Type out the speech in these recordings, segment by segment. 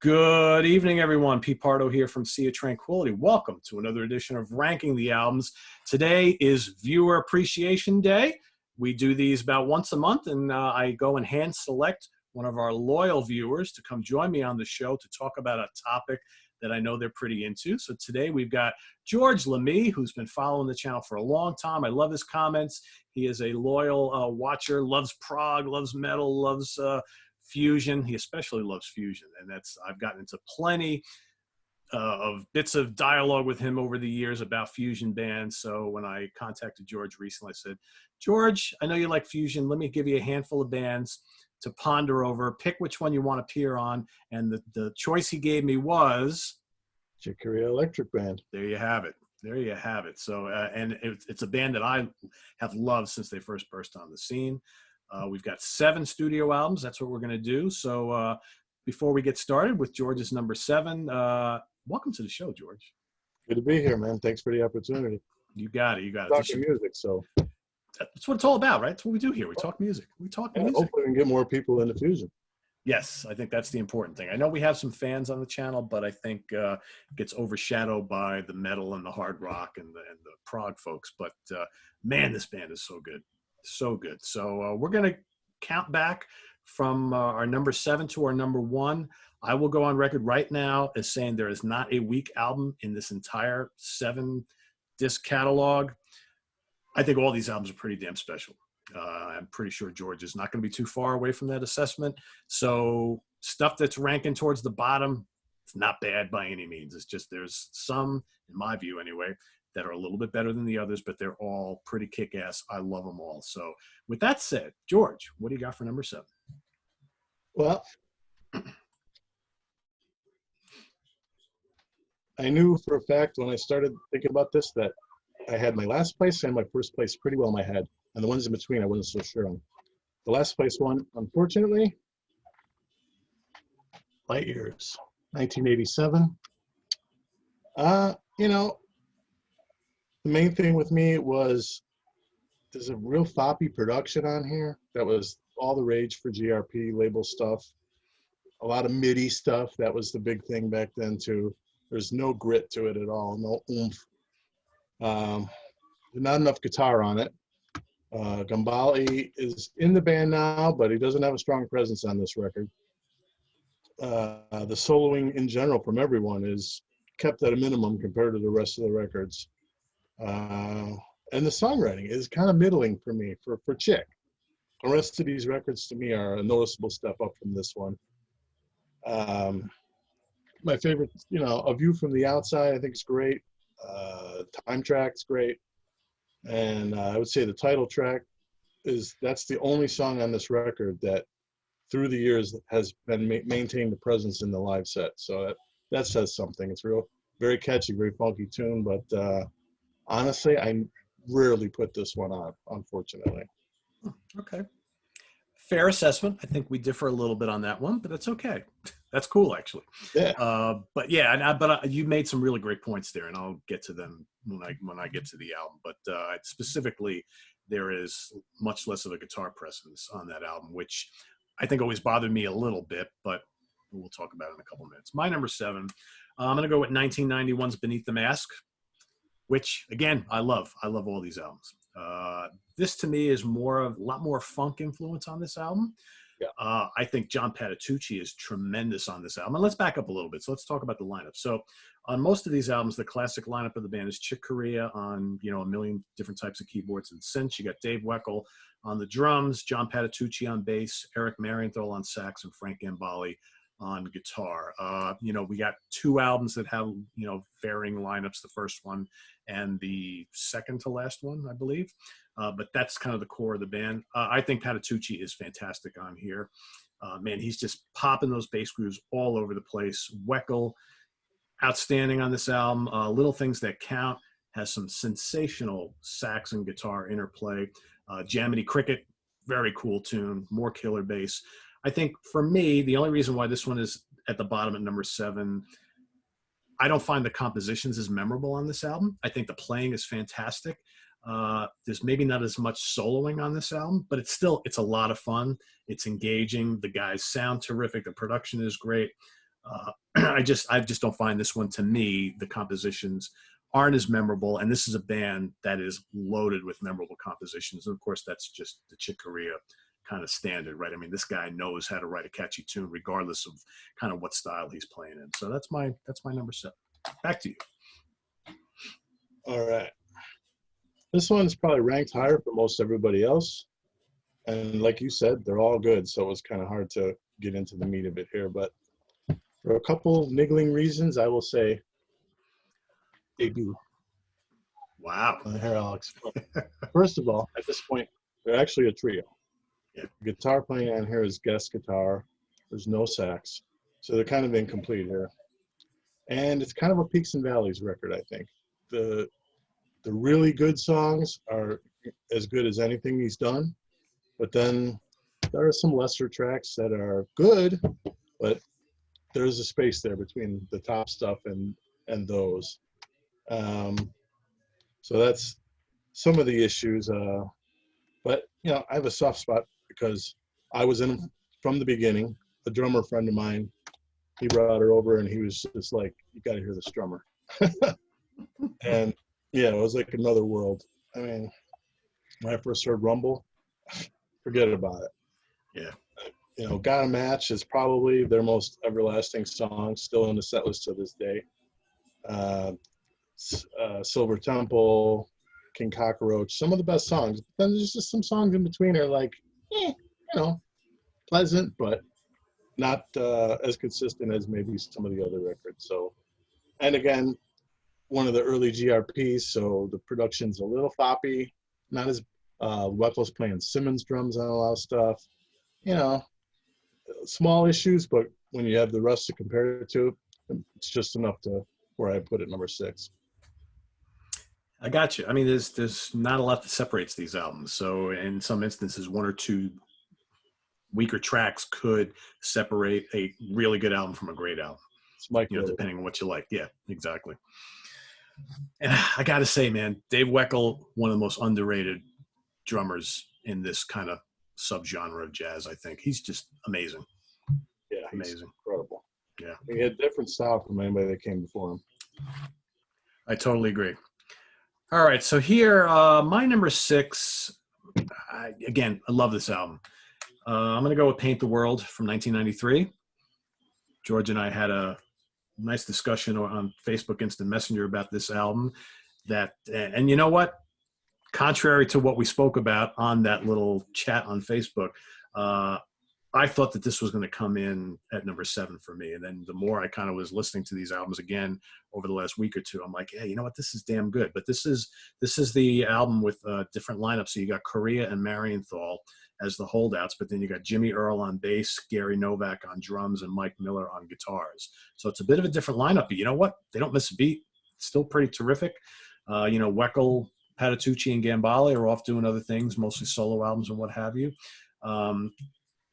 Good evening, everyone. Pete Pardo here from Sea of Tranquility. Welcome to another edition of Ranking the Albums. Today is Viewer Appreciation Day. We do these about once a month, and I go and hand select one of our loyal viewers to come join me on the show to talk about a topic that I know they're pretty into. So today we've got George Lamie, who's been following the channel for a long time. I love his comments. He is a loyal watcher, loves prog, loves metal, loves fusion. He especially loves fusion, and I've gotten into plenty of bits of dialogue with him over the years about fusion bands. So when I contacted George recently, I said, George, I know you like fusion. Let me give you a handful of bands to ponder over. Pick which one you want to appear on. And the choice he gave me was Chick Corea Elektric Band. There you have it. There you have it. So, and it's a band that I have loved since they first burst on the scene. We've got 7 studio albums. That's what we're going to do. So before we get started with George's number 7, welcome to the show, George. Good to be here, man. Thanks for the opportunity. You got it. You got it. Talking music, so. That's what it's all about, right? That's what we do here. We talk music. We talk music. Hopefully we can get more people into fusion. Yes, I think that's the important thing. I know we have some fans on the channel, but I think it gets overshadowed by the metal and the hard rock and the prog folks. But man, this band is so good. So good. So we're going to count back from our number 7 to our number 1. I will go on record right now as saying there is not a weak album in this entire 7-disc catalog. I think all these albums are pretty damn special. I'm pretty sure George is not going to be too far away from that assessment. So stuff that's ranking towards the bottom, it's not bad by any means. It's just there's some, in my view anyway, that are a little bit better than the others, but they're all pretty kick-ass. I love them all. So with that said, George, what do you got for number 7? Well, I knew for a fact when I started thinking about this that I had my last place and my first place pretty well in my head. And the ones in between I wasn't so sure on. The last place one, unfortunately, Light Years, 1987. You know, the main thing with me was there's a real floppy production on here. That was all the rage for GRP label stuff. A lot of MIDI stuff. That was the big thing back then too. There's no grit to it at all, no oomph. Not enough guitar on it. Gambale is in the band now, but he doesn't have a strong presence on this record. The soloing in general from everyone is kept at a minimum compared to the rest of the records. And the songwriting is kind of middling for me, for Chick. The rest of these records to me are a noticeable step up from this one. My favorite, you know, A View from the Outside, I think is great. Time Track's great. And I would say the title track that's the only song on this record that through the years has been maintained the presence in the live set. So that says something. It's very catchy, very funky tune, but honestly, I rarely put this one on, unfortunately. Okay. Fair assessment. I think we differ a little bit on that one, but that's okay. That's cool, actually. Yeah. But yeah, but you made some really great points there, and I'll get to them when I get to the album. But specifically, there is much less of a guitar presence on that album, which I think always bothered me a little bit, but we'll talk about it in a couple minutes. My number 7, I'm going to go with 1991's Beneath the Mask, which, again, I love. I love all these albums. This, to me, is a lot more funk influence on this album. Yeah. I think John Patitucci is tremendous on this album. And let's back up a little bit. So let's talk about the lineup. So on most of these albums, the classic lineup of the band is Chick Corea on, you know, a million different types of keyboards and synths. You got Dave Weckl on the drums, John Patitucci on bass, Eric Marienthal on sax, and Frank Gambale on guitar. You know, we got 2 albums that have, you know, varying lineups, the first one and the second to last one, I believe. But that's kind of the core of the band. I think Patitucci is fantastic on here. Man, he's just popping those bass grooves all over the place. Weckl, outstanding on this album. Little Things That Count has some sensational sax and guitar interplay. Jamity Cricket, very cool tune, more killer bass. I think for me, the only reason why this one is at the bottom at number 7, I don't find the compositions as memorable on this album. I think the playing is fantastic. There's maybe not as much soloing on this album, but it's a lot of fun. It's engaging. The guys sound terrific. The production is great. I just don't find this one, to me, the compositions aren't as memorable. And this is a band that is loaded with memorable compositions. And of course, that's just the Chick Corea kind of standard, right? I mean, this guy knows how to write a catchy tune, regardless of kind of what style he's playing in. So that's my number 7. Back to you. All right. This one's probably ranked higher for most everybody else. And like you said, they're all good. So it was kind of hard to get into the meat of it here. But for a couple niggling reasons, I will say they do. Wow. Here, I'll explain. First of all, at this point, they're actually a trio. Yeah. The guitar playing on here is guest guitar. There's no sax. So they're kind of incomplete here. And it's kind of a peaks and valleys record, I think. The really good songs are as good as anything he's done. But then there are some lesser tracks that are good, but there's a space there between the top stuff and those. So that's some of the issues. But, you know, I have a soft spot because I was in from the beginning. A drummer friend of mine, he brought her over and he was just like, you got to hear this drummer. And, yeah, it was like another world. I mean, when I first heard Rumble, forget about it. Yeah. You know, Got a Match is probably their most everlasting song, still in the set list to this day. Silver Temple, King Cockroach, some of the best songs. Then there's just some songs in between are like, you know, pleasant, but not as consistent as maybe some of the other records. So, and again, one of the early GRPs, so the production's a little floppy, not as Weckel's playing Simmons drums on a lot of stuff. You know, small issues, but when you have the rest to compare it to, it's just enough to where I put it number 6. I got you. I mean, there's not a lot that separates these albums. So in some instances, 1 or 2 weaker tracks could separate a really good album from a great album. It's Mike, you know, depending on what you like. Yeah, exactly. And I got to say, man, Dave Weckl, one of the most underrated drummers in this kind of subgenre of jazz, I think. He's just amazing. Yeah, he's amazing. Incredible. Yeah. He had a different style from anybody that came before him. I totally agree. All right, so here, my number 6, again, I love this album. I'm going to go with Paint the World from 1993. George and I had a nice discussion on Facebook Instant Messenger about this album. And you know what? Contrary to what we spoke about on that little chat on Facebook, I thought that this was going to come in at number 7 for me. And then the more I kind of was listening to these albums again over the last week or two, I'm like, hey, you know what? This is damn good. But this is the album with different lineups. So you got Corea and Marienthal as the holdouts, but then you got Jimmy Earle on bass, Gary Novak on drums, and Mike Miller on guitars. So it's a bit of a different lineup, but you know what? They don't miss a beat. It's still pretty terrific. You know, Weckl, Patitucci, and Gambale are off doing other things, mostly solo albums and what have you.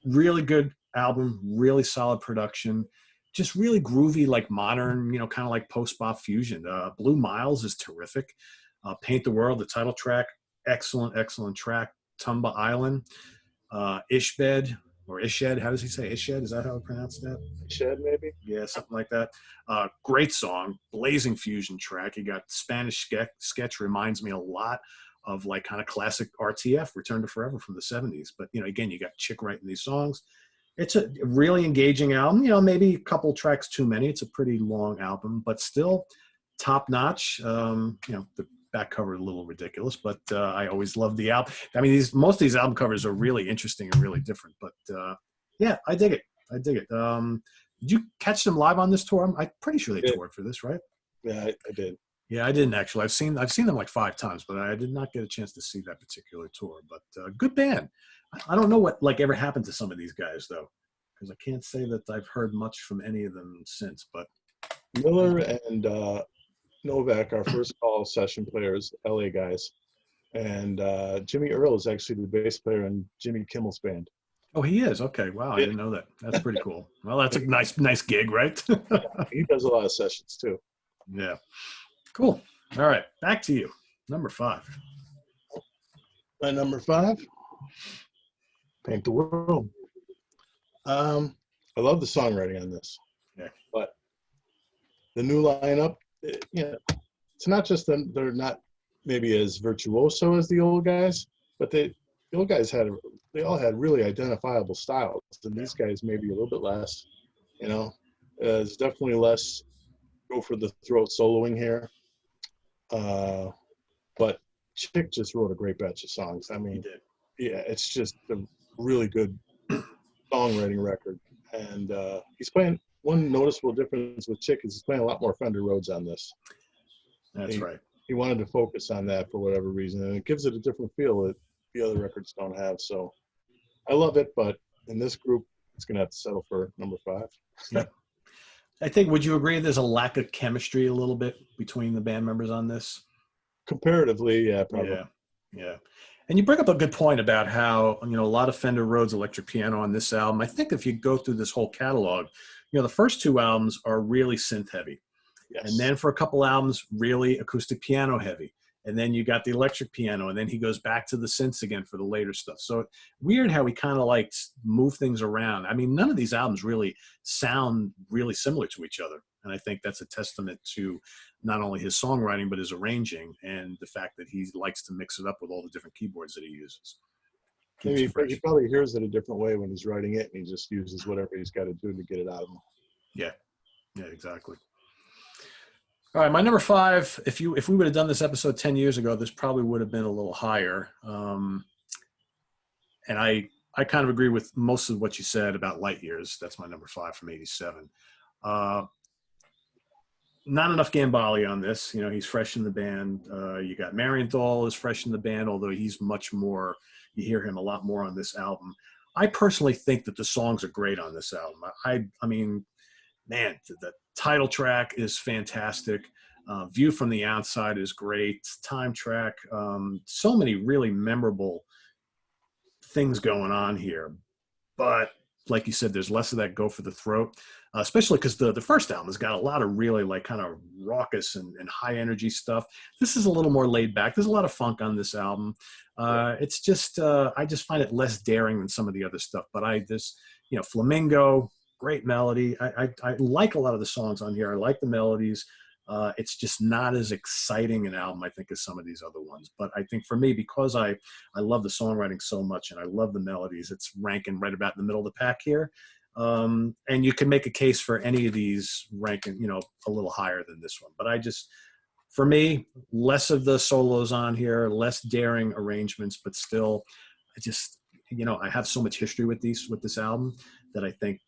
Really good album, really solid production, just really groovy, like modern, you know, kind of like post-bop fusion. Blue Miles is terrific. Paint the World, the title track, excellent track. Tumba Island, Ishbed or Ished, how does he say Ished? Is that how I pronounce that? Ished, maybe? Yeah, something like that. Great song, blazing fusion track. You got Spanish Sketch, reminds me a lot of like kind of classic RTF, Return to Forever from the 70s. But, you know, again, you got Chick writing these songs. It's a really engaging album. You know, maybe a couple tracks too many. It's a pretty long album, but still top notch. You know, the back cover a little ridiculous, but I always love the album. I mean, most of these album covers are really interesting and really different. But yeah, I dig it. Did you catch them live on this tour? I'm pretty sure they toured for this, right? Yeah, I did. Yeah, I didn't actually. I've seen them like 5 times, but I did not get a chance to see that particular tour. But good band. I don't know what like ever happened to some of these guys though, because I can't say that I've heard much from any of them since. But Miller and Novak, our first call session players, LA guys, and Jimmy Earle is actually the bass player in Jimmy Kimmel's band. Oh, he is. Okay, wow, I didn't know that. That's pretty cool. Well, that's a nice gig, right? Yeah, he does a lot of sessions too. Yeah. Cool. All right, back to you. Number 5. My number 5, Paint the World. I love the songwriting on this. Yeah. But the new lineup, you know, it's not just them, they're not maybe as virtuoso as the old guys, but the old guys they all had really identifiable styles, and these guys maybe a little bit less. You know, there's definitely less go for the throat soloing here. But Chick just wrote a great batch of songs. I He mean, did. yeah, it's just a really good songwriting record. And he's playing, one noticeable difference with Chick is he's playing a lot more Fender Rhodes on this. That's He, right. he wanted to focus on that for whatever reason, and it gives it a different feel that the other records don't have. So I love it, but in this group, it's going to have to settle for number 5. Yeah. I think, would you agree there's a lack of chemistry a little bit between the band members on this? Comparatively, yeah, probably. Yeah. Yeah. And you bring up a good point about how, a lot of Fender Rhodes electric piano on this album. I think if you go through this whole catalog, the first 2 albums are really synth heavy. And Yes. then for a couple albums, really acoustic piano heavy. And then you got the electric piano, and then he goes back to the synths again for the later stuff. So weird how he kind of like move things around. I mean, none of these albums really sound really similar to each other. And I think that's a testament to not only his songwriting, but his arranging and the fact that he likes to mix it up with all the different keyboards that he uses. Keeps Maybe it fresh. he probably hears it a different way when he's writing it, and he just uses whatever he's got to do to get it out of him. Yeah. Yeah, exactly. All right, my number 5. If we would have done this episode 10 years ago, this probably would have been a little higher. And I kind of agree with most of what you said about Light Years. That's my number 5 from '87. Not enough Gambale on this. He's fresh in the band. You got Marienthal is fresh in the band, although he's much more. You hear him a lot more on this album. I personally think that the songs are great on this album. I mean, man, the title track is fantastic. View from the Outside is great. Time Track. So many really memorable things going on here. But like you said, there's less of that go for the throat, especially because the first album has got a lot of really like kind of raucous and high energy stuff. This is a little more laid back. There's a lot of funk on this album. It's just, I just find it less daring than some of the other stuff. But Flamingo, great melody. I like a lot of the songs on here. I like the melodies. It's just not as exciting an album, I think, as some of these other ones. But I think for me, because I love the songwriting so much and I love the melodies, it's ranking right about in the middle of the pack here. And you can make a case for any of these ranking, a little higher than this one. But for me, less of the solos on here, less daring arrangements, but still, I have so much history with this album that I think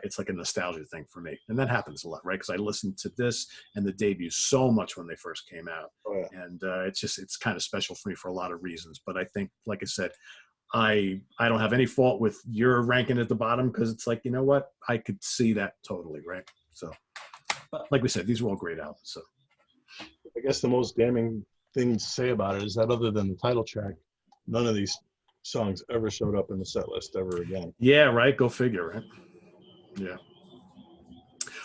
it's like a nostalgia thing for me. And that happens a lot, right? Because I listened to this and the debut so much when they first came out. Oh, yeah. And it's kind of special for me for a lot of reasons. But I think, like I said, I don't have any fault with your ranking at the bottom, because it's like, you know what? I could see that totally, right? So, but like we said, these are all great albums. So I guess the most damning thing to say about it is that other than the title track, none of these songs ever showed up in the set list ever again. yeah, right. Go figure, right? Yeah.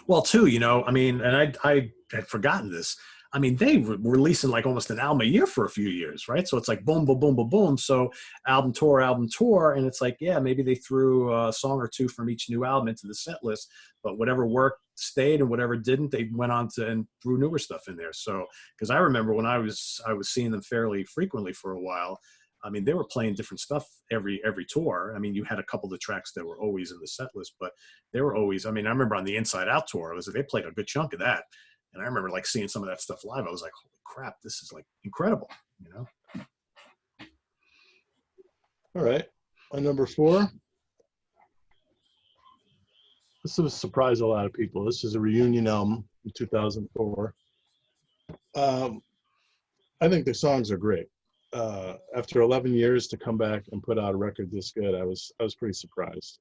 Well, too, I mean, and I had forgotten this. I mean, they were releasing like almost an album a year for a few years, right? So it's like boom, boom, boom, boom, boom. So album tour. And it's like, yeah, maybe they threw a song or two from each new album into the set list, but whatever worked stayed and whatever didn't, they went on to and threw newer stuff in there. So, because I remember when I was seeing them fairly frequently for a while. I mean, they were playing different stuff every tour. I mean, you had a couple of the tracks that were always in the set list, but they were always, I mean, I remember on the Inside Out tour, they played a good chunk of that. And I remember like seeing some of that stuff live. I was like, holy crap, this is like incredible, All right. On number 4, this will surprise a lot of people. This is a reunion album in 2004. I think the songs are great. After 11 years to come back and put out a record this good, I was pretty surprised.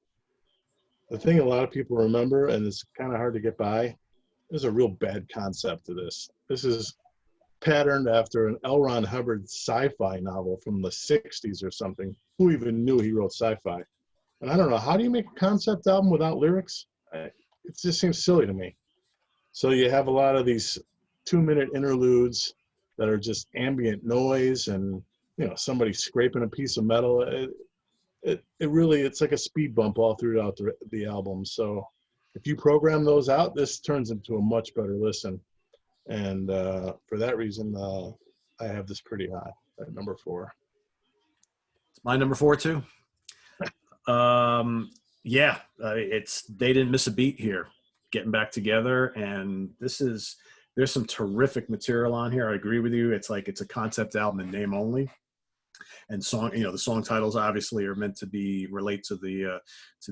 The thing a lot of people remember, and it's kind of hard to get by, there's a real bad concept to this. This is patterned after an L. Ron Hubbard sci-fi novel from the 60s or something. Who even knew he wrote sci-fi? And I don't know, how do you make a concept album without lyrics? It just seems silly to me. So you have a lot of these 2-minute interludes that are just ambient noise and, somebody scraping a piece of metal. It really, it's like a speed bump all throughout the album. So if you program those out, this turns into a much better listen. And for that reason, I have this pretty high at number 4. It's my number 4 too. Yeah, they didn't miss a beat here, getting back together, and there's some terrific material on here. I agree with you. It's like it's a concept album in name only, and the song titles obviously are meant to relate to the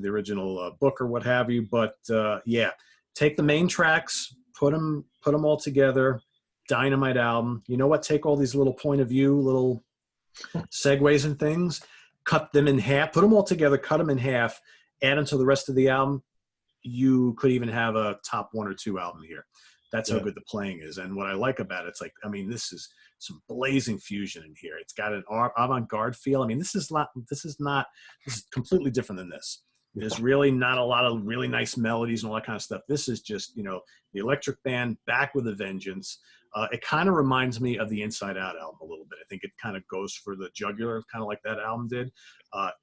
original book or what have you. But yeah, take the main tracks, put them all together. Dynamite album. You know what? Take all these little point of view, little segues and things, cut them in half, put them all together, cut them in half, add them to the rest of the album. You could even have a top 1 or 2 album here. That's how good the playing is. And what I like about it, it's like, I mean, this is some blazing fusion in here. It's got an avant-garde feel. I mean, this is completely different than this. There's really not a lot of really nice melodies and all that kind of stuff. This is just, the Electric Band back with a vengeance. It kind of reminds me of the Inside Out album a little bit. I think it kind of goes for the jugular, kind of like that album did.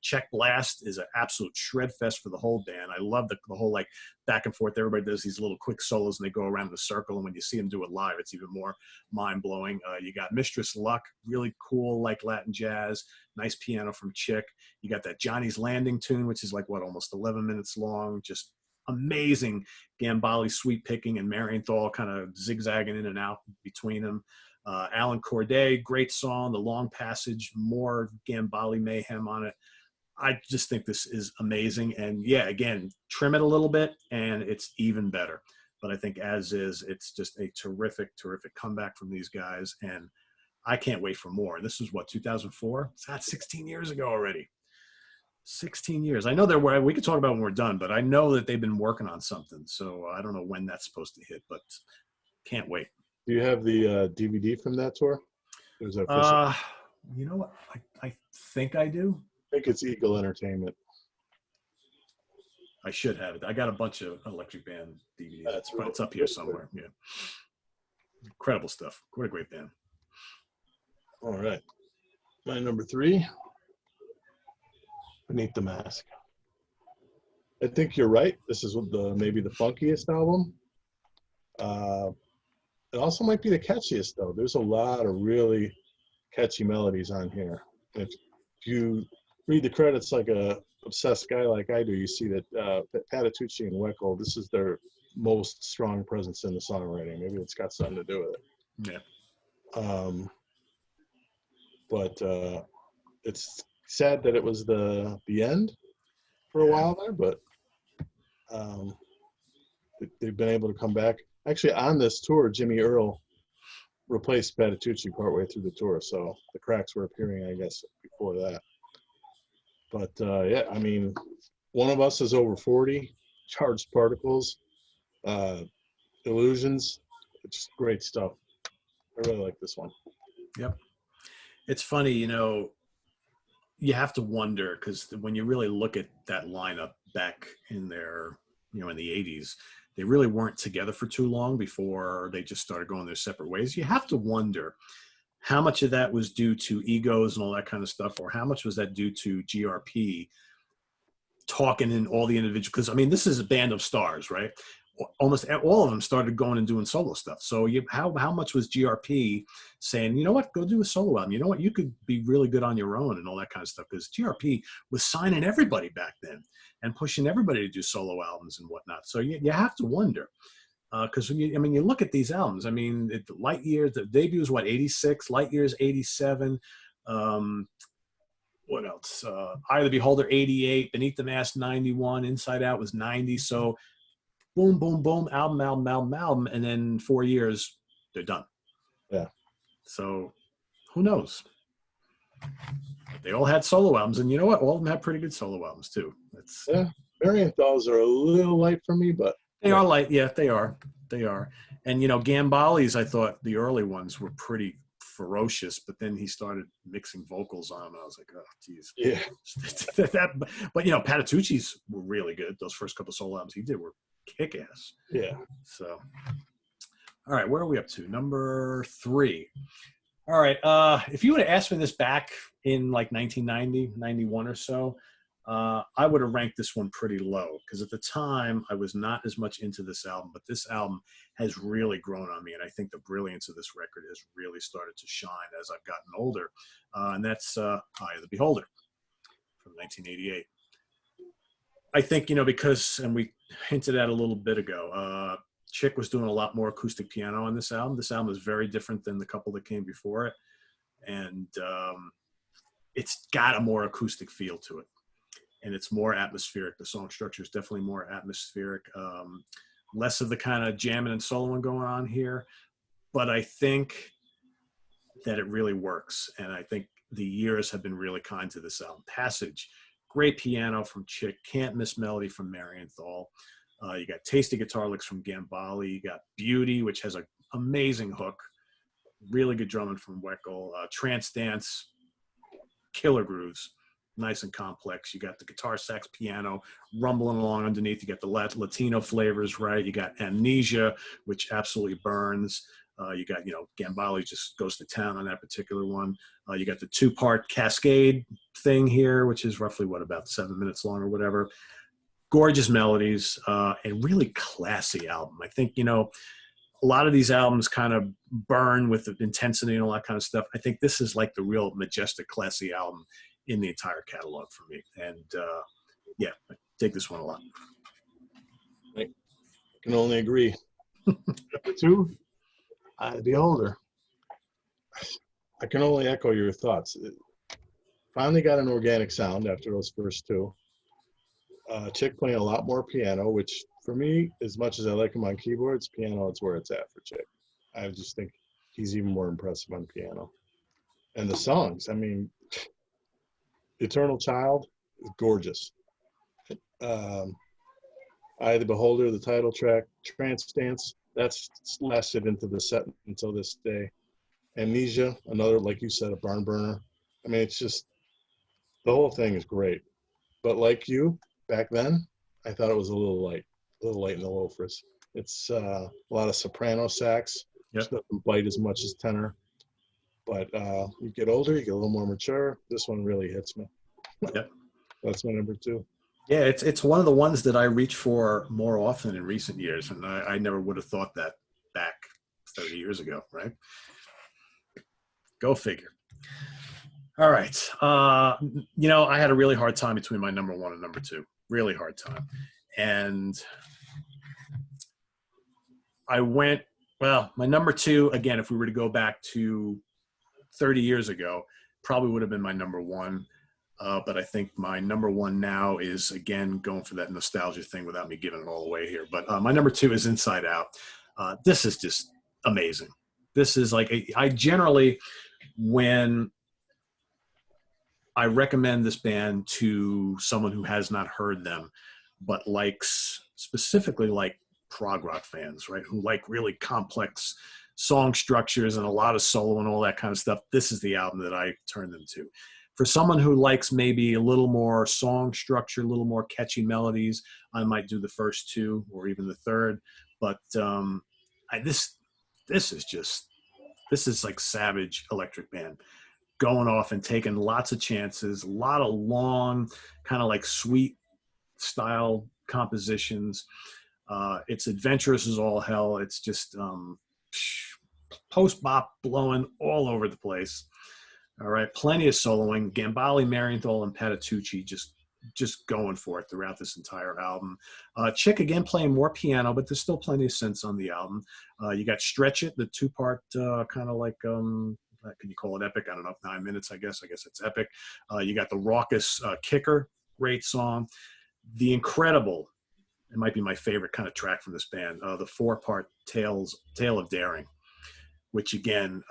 Check Blast is an absolute shred fest for the whole band. I love the whole like back and forth. Everybody does these little quick solos and they go around the circle. And when you see them do it live, it's even more mind blowing. You got Mistress Luck, really cool, like Latin jazz, nice piano from Chick. You got that Johnny's Landing tune, which is like almost 11 minutes long. Just amazing Gambale sweep picking and Marienthal kind of zigzagging in and out between them. Alan Corday, great song. The Long Passage, more Gambale mayhem on it. I just think this is amazing. And yeah, again, trim it a little bit and it's even better. But I think as is, it's just a terrific, terrific comeback from these guys. And I can't wait for more. And this was 2004? It's not 16 years ago already. 16 years. I know we could talk about when we're done, but I know that they've been working on something. So I don't know when that's supposed to hit, but can't wait. Do you have the DVD from that tour? You know what? I think I do. I think it's Eagle Entertainment. I should have it. I got a bunch of Electric Band DVDs. It's up here somewhere. Yeah. Incredible stuff. What a great band. All right. My number 3. Beneath the Mask. I think you're right. This is maybe the funkiest album. It also might be the catchiest, though. There's a lot of really catchy melodies on here. If you read the credits like a obsessed guy like I do, you see that Patitucci and Weckl, this is their most strong presence in the songwriting. Maybe it's got something to do with it. Yeah. But it's sad that it was the end for a while there, but they've been able to come back. Actually, on this tour, Jimmy Earl replaced Patitucci partway through the tour, so the cracks were appearing, I guess, before that. But yeah, I mean, one of us is over 40. Charged Particles, Illusions, it's great stuff. I really like this one. Yep. It's funny, you have to wonder, because when you really look at that lineup back in their, in the 80s, they really weren't together for too long before they just started going their separate ways. You have to wonder how much of that was due to egos and all that kind of stuff, or how much was that due to GRP talking in all the individuals? Because, I mean, this is a band of stars, right? Almost all of them started going and doing solo stuff. So how much was GRP saying, you know what, go do a solo album. You know what, you could be really good on your own and all that kind of stuff. Because GRP was signing everybody back then and pushing everybody to do solo albums and whatnot. So you have to wonder. Because when you look at these albums, I mean, Light Years, the debut was 86, Light Years 87. What else? Eye of the Beholder 88, Beneath the Mask 91, Inside Out was 90. So boom, boom, boom, album, and then 4 years, they're done. Yeah. So who knows? They all had solo albums, and you know what? All of them had pretty good solo albums too. Yeah. Marienthals are a little light for me, but they are light. Yeah, they are. They are. And Gambale's, I thought the early ones were pretty ferocious, but then he started mixing vocals on them. I was like, oh, geez. Yeah. But Patitucci's were really good. Those first couple solo albums he did were kick-ass. Yeah. So, all right, where are we up to? Number 3. All right. If you would have asked me this back in like 1990, 91 or so, I would have ranked this one pretty low because at the time I was not as much into this album, but this album has really grown on me. And I think the brilliance of this record has really started to shine as I've gotten older. And that's Eye of the Beholder from 1988. I think, because, and we hinted at a little bit ago, Chick was doing a lot more acoustic piano on this album. This album is very different than the couple that came before it. And it's got a more acoustic feel to it. And it's more atmospheric. The song structure is definitely more atmospheric. Less of the kind of jamming and soloing going on here. But I think that it really works. And I think the years have been really kind to this album. Passage, great piano from Chick. Can't Miss Melody from Marienthal. You got tasty guitar licks from Gambale. You got Beauty, which has an amazing hook. Really good drumming from Weckl. Trance Dance, killer grooves. Nice and complex. You got the guitar, sax, piano rumbling along underneath. You got the Latino flavors, right? You got Amnesia, which absolutely burns. You got, Gambale just goes to town on that particular one. You got the 2-part Cascade thing here, which is roughly, about 7 minutes long or whatever. Gorgeous melodies and really classy album. I think, a lot of these albums kind of burn with the intensity and all that kind of stuff. I think this is like the real majestic, classy album in the entire catalog for me. And I dig this one a lot. I can only agree. Number 2, Eye of the Beholder. I can only echo your thoughts. It finally got an organic sound after those first 2. Chick playing a lot more piano, which for me, as much as I like him on keyboards, piano is where it's at for Chick. I just think he's even more impressive on piano. And the songs, Eternal Child is gorgeous. Eye of the Beholder, the title track, Trance Dance, that's lasted into the set until this day. Amnesia, another, like you said, a barn burner. It's just, the whole thing is great. But like you, back then, I thought it was a little light in the loafers. It's a lot of soprano sax, which doesn't bite as much as tenor. But you get older, you get a little more mature. This one really hits me. Yep. That's my number 2. Yeah, it's one of the ones that I reach for more often in recent years, and I never would have thought that back 30 years ago, right? Go figure. All right. I had a really hard time between my number 1 and number 2. Really hard time. And I went, my number 2, again, if we were to go back to 30 years ago, probably would have been my number 1. But I think my number 1 now is, again, going for that nostalgia thing without me giving it all away here. But my number 2 is Inside Out. This is just amazing. This is like, I generally, when I recommend this band to someone who has not heard them, but specifically like prog rock fans, right? Who like really complex song structures and a lot of solo and all that kind of stuff. This is the album that I turn them to. For someone who likes maybe a little more song structure, a little more catchy melodies, I might do the first 2 or even the third. But this is like Savage Electric Band, going off and taking lots of chances, a lot of long, kind of like sweet style compositions. It's adventurous as all hell. It's just post-bop blowing all over the place. All right, plenty of soloing. Gambale, Marienthal, and Patitucci just going for it throughout this entire album. Chick, again, playing more piano, but there's still plenty of synths on the album. You got Stretch It, the 2-part kind of like, can you call it epic? I don't know, 9 minutes, I guess it's epic. You got the raucous Kicker, great song. The incredible, it might be my favorite kind of track from this band, the 4-part Tale of Daring, which again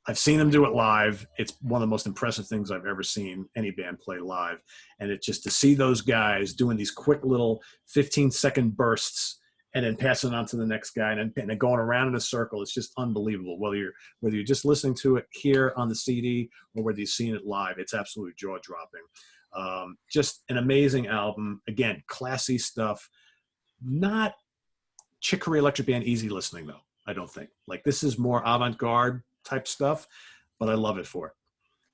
I've seen them do it live. It's one of the most impressive things I've ever seen any band play live. And it's just to see those guys doing these quick little 15-second bursts and then passing it on to the next guy and then going around in a circle. It's just unbelievable. Whether you're just listening to it here on the CD or whether you've seen it live, it's absolutely jaw-dropping. Just an amazing album. Again, classy stuff. Not Chick Corea Electric Band easy listening, though, I don't think. Like, this is more avant-garde type stuff, but I love it for it.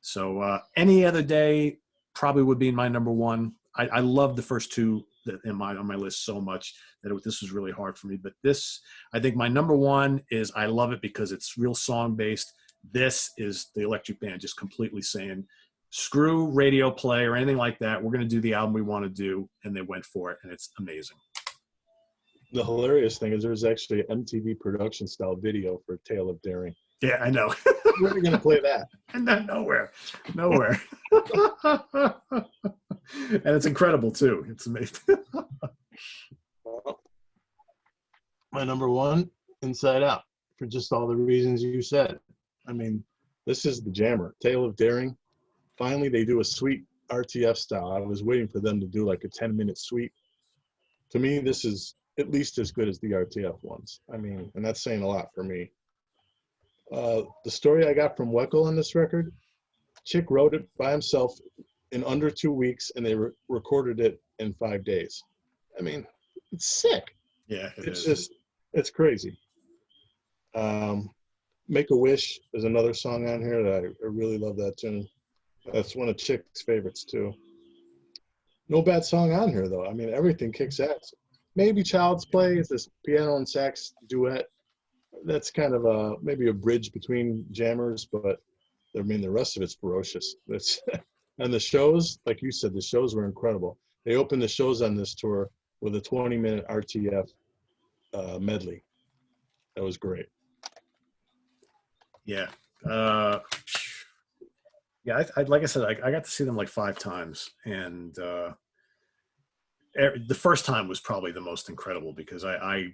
So any other day, probably would be my number one. I love the first two that on my list so much that this was really hard for me. But this, I think my number one is I love it because it's real song based. This is the Electric Band just completely saying, screw radio play or anything like that. We're going to do the album we want to do. And they went for it. And it's amazing. The hilarious thing is there's actually an MTV production style video for Tale of Daring. Yeah, I know. Where are you going to play that? And then nowhere. And it's incredible too. It's amazing. My number one, Inside Out, for just all the reasons you said. I mean, this is the jammer. Tale of Daring. Finally, they do a sweet RTF style. I was waiting for them to do like a 10-minute suite. To me, this is at least as good as the RTF ones. I mean, and that's saying a lot for me. The story I got from Weckel on this record, Chick wrote it by himself in under 2 weeks, and they recorded it in 5 days. I mean, it's sick. Yeah, it's crazy. Make a Wish is another song on here that I really love that tune. That's one of Chick's favorites too. No bad song on here though. I mean, everything kicks ass. Maybe Child's Play is this piano and sax duet. That's kind of maybe a bridge between jammers, but I mean the rest of it's ferocious. And the shows, like you said, the shows were incredible. They opened the shows on this tour with a 20-minute RTF medley. That was great. Yeah. Yeah, like I said, I got to see them like 5 times, and the first time was probably the most incredible because I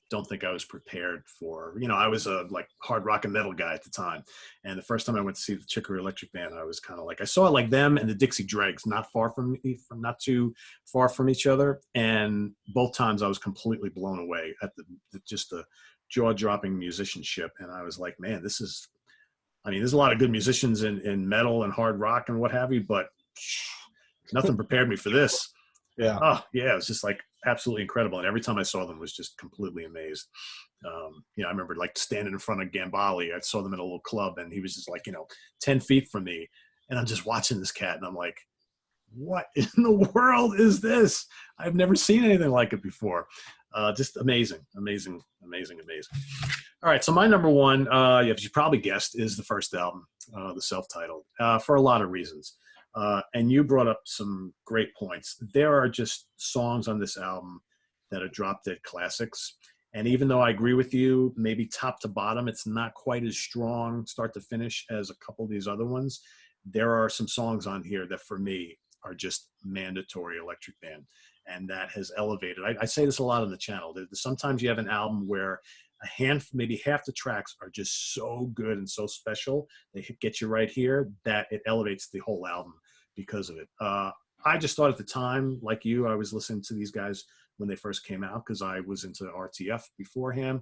don't think I was prepared for, I was a like hard rock and metal guy at the time, and the first time I went to see the Chick Corea Electric Band, I was kind of like, I saw like them and the Dixie Dregs not too far from each other, and both times I was completely blown away at just the jaw-dropping musicianship, and I was like, man, there's a lot of good musicians in metal and hard rock and what have you, but nothing prepared me for this. Yeah. Oh, yeah. It was just like absolutely incredible. And every time I saw them, I was just completely amazed. I remember like standing in front of Gambale. I saw them at a little club, and he was just like, 10 feet from me. And I'm just watching this cat, and I'm like, what in the world is this? I've never seen anything like it before. Just amazing. All right, so my number one, as you probably guessed, is the first album, the self-titled, for a lot of reasons. And you brought up some great points. There are just songs on this album that are drop-dead classics. And even though I agree with you, maybe top to bottom, it's not quite as strong start to finish as a couple of these other ones. There are some songs on here that for me are just mandatory Electric Band. And that has elevated. I say this a lot on the channel. Sometimes you have an album where maybe half the tracks are just so good and so special. They get you right here that it elevates the whole album because of it. I just thought at the time, like you, I was listening to these guys when they first came out because I was into RTF beforehand.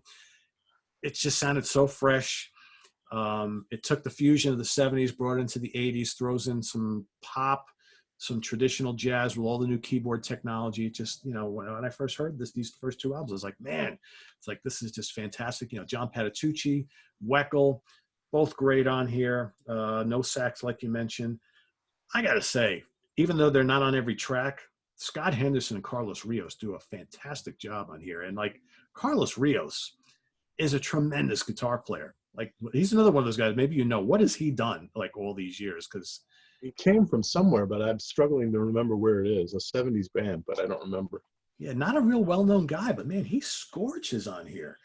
It just sounded so fresh. It took the fusion of the 70s, brought it into the 80s, throws in some pop, some traditional jazz with all the new keyboard technology. Just, when I first heard these first 2 albums, I was like, man, it's like, this is just fantastic. John Patitucci, Weckel, both great on here. No sax, like you mentioned. I got to say, even though they're not on every track, Scott Henderson and Carlos Rios do a fantastic job on here. And like Carlos Rios is a tremendous guitar player. Like he's another one of those guys, maybe what has he done like all these years? Because he came from somewhere, but I'm struggling to remember where it is. A 70s band, but I don't remember. Yeah, not a real well-known guy, but man, he scorches on here.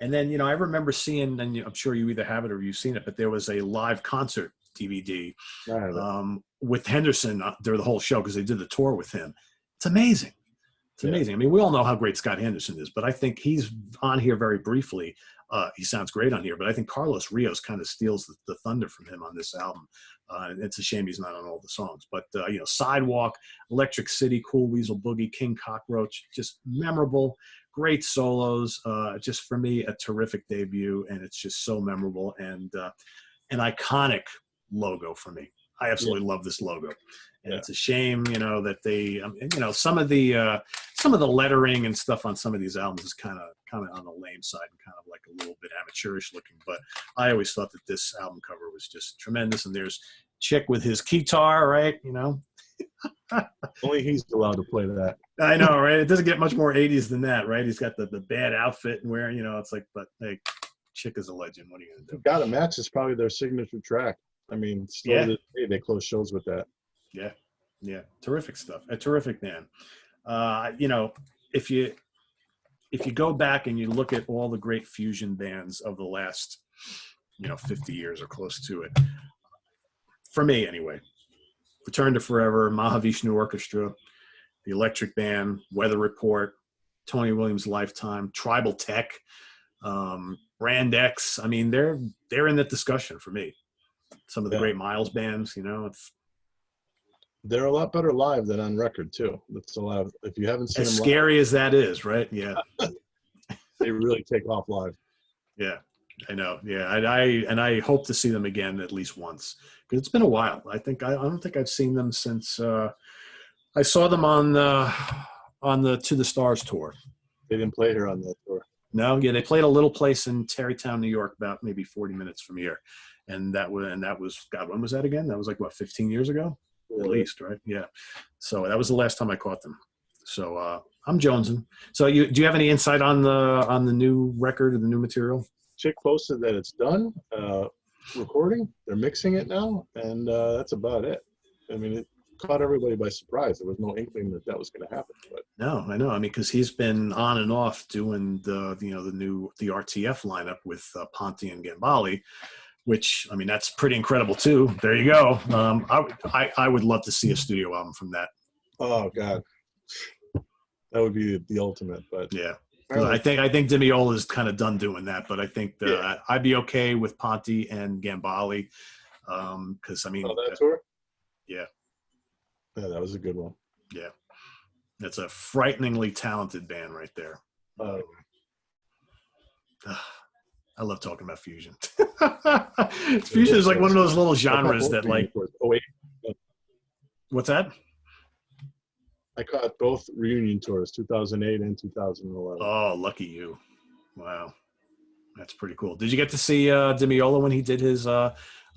And then, I remember seeing, and I'm sure you either have it or you've seen it, but there was a live concert DVD with Henderson during the whole show because they did the tour with him. It's amazing. It's amazing. I mean, we all know how great Scott Henderson is, but I think he's on here very briefly. He sounds great on here, but I think Carlos Rios kind of steals the thunder from him on this album. It's a shame he's not on all the songs, but Sidewalk, Electric City, Cool Weasel Boogie, King Cockroach, just memorable, great solos. Just for me, a terrific debut, and it's just so memorable and an iconic logo for me. I absolutely love this logo. And it's a shame, that they, some of the lettering and stuff on some of these albums is kind of on the lame side and kind of like a little bit amateurish looking. But I always thought that this album cover was just tremendous. And there's Chick with his guitar, right? Only he's allowed to play that. I know, right? It doesn't get much more 80s than that, right? He's got the bad outfit and wearing, it's like, but hey, Chick is a legend. What are you going to do? Got a Match is probably their signature track. I mean, still to this day, they close shows with that. Yeah. Yeah. Terrific stuff. A terrific band. If you go back and you look at all the great fusion bands of the last, 50 years or close to it, for me anyway, Return to Forever, Mahavishnu Orchestra, the Electric Band, Weather Report, Tony Williams' Lifetime, Tribal Tech, Brand X. I mean, they're in that discussion for me. Some of the great Miles bands, they're a lot better live than on record too. That's a lot of, if you haven't seen as them scary live, as that is, right? Yeah. they really take off live. Yeah, I know. Yeah, I hope to see them again at least once because it's been a while. I don't think I've seen them since I saw them on the To the Stars tour. They didn't play here on that tour. No, yeah, they played a little place in Tarrytown, New York, about maybe 40 minutes from here, and that was God. When was that again? That was like what, 15 years ago, at least, right? Yeah. So that was the last time I caught them. So I'm jonesing. So do you have any insight on the new record or the new material? Chick posted that it's done recording. They're mixing it now, and that's about it. I mean, it caught everybody by surprise. There was no inkling that was going to happen. But no, I know. I mean, because he's been on and off doing the RTF lineup with Ponte and Gambale, which, I mean, that's pretty incredible too. There you go. I would love to see a studio album from that. Oh God, that would be the ultimate. But yeah. I think Demiola is kind of done doing that, but I think I'd be okay with Ponte and Gambale because I mean, that tour? Yeah, that was a good one. Yeah, that's a frighteningly talented band right there. I love talking about fusion. Fusion is like one of those little genres that like. Oh wait, what's that? I caught both reunion tours, 2008 and 2011. Oh, lucky you. Wow. That's pretty cool. Did you get to see Demiola when he did his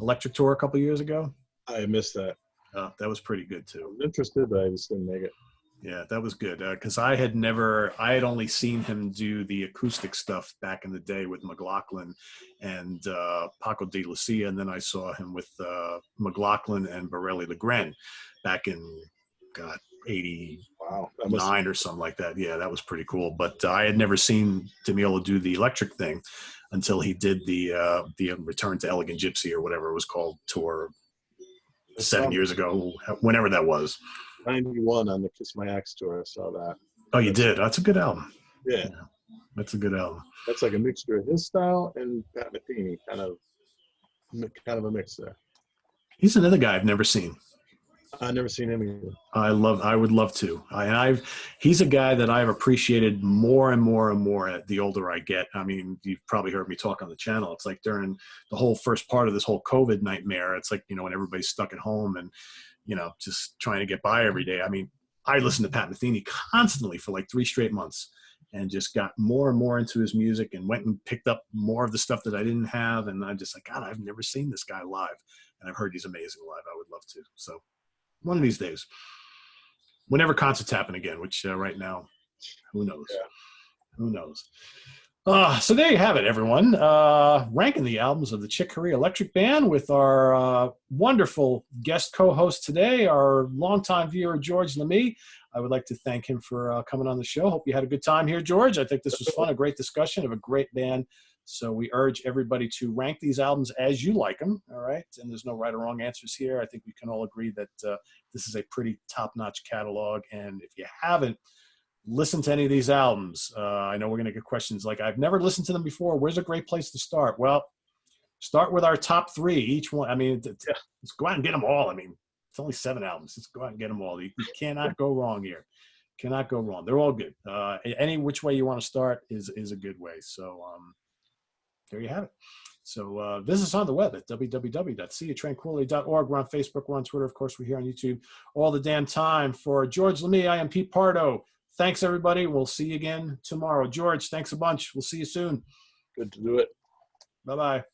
electric tour a couple years ago? I missed that. That was pretty good too. I was interested, but I just didn't make it. Yeah, that was good. Because I had only seen him do the acoustic stuff back in the day with McLaughlin and Paco de Lucia. And then I saw him with McLaughlin and Borelli Legren back in, God, 89 or something like that. Yeah, that was pretty cool. But I had never seen Demiola do the electric thing until he did the Return to Elegant Gypsy or whatever it was called tour 7 years ago, whenever that was. 91 on the Kiss My Axe tour. I saw that. Oh, you did? That's a good album. Yeah. That's a good album. That's like a mixture of his style and Pat Metheny, kind of a mix there. He's another guy I've never seen. I've never seen him either. I would love to. He's a guy that I've appreciated more and more and more the older I get. I mean, you've probably heard me talk on the channel. It's like during the whole first part of this whole COVID nightmare, it's like, when everybody's stuck at home and, just trying to get by every day. I mean, I listened to Pat Metheny constantly for like 3 straight months and just got more and more into his music and went and picked up more of the stuff that I didn't have. And I'm just like, God, I've never seen this guy live. And I've heard he's amazing live. I would love to. So one of these days, whenever concerts happen again, which right now, who knows? Yeah. Who knows? So there you have it, everyone. Ranking the albums of the Chick Corea Electric Band with our wonderful guest co-host today, our longtime viewer, George Lamie. I would like to thank him for coming on the show. Hope you had a good time here, George. I think this was fun, a great discussion of a great band. So we urge everybody to rank these albums as you like them, all right? And there's no right or wrong answers here. I think we can all agree that this is a pretty top-notch catalog. And if you haven't listened to any of these albums, I know we're going to get questions like, I've never listened to them before. Where's a great place to start? Well, start with our top 3, each one. I mean, let's go out and get them all. I mean, it's only 7 albums. Let's go out and get them all. You cannot go wrong here. Cannot go wrong. They're all good. Any which way you want to start is a good way. So there you have it. So visit us on the web at www.seatranquility.org. We're on Facebook. We're on Twitter. Of course, we're here on YouTube all the damn time. For George Lamie, I am Pete Pardo. Thanks, everybody. We'll see you again tomorrow. George, thanks a bunch. We'll see you soon. Good to do it. Bye-bye.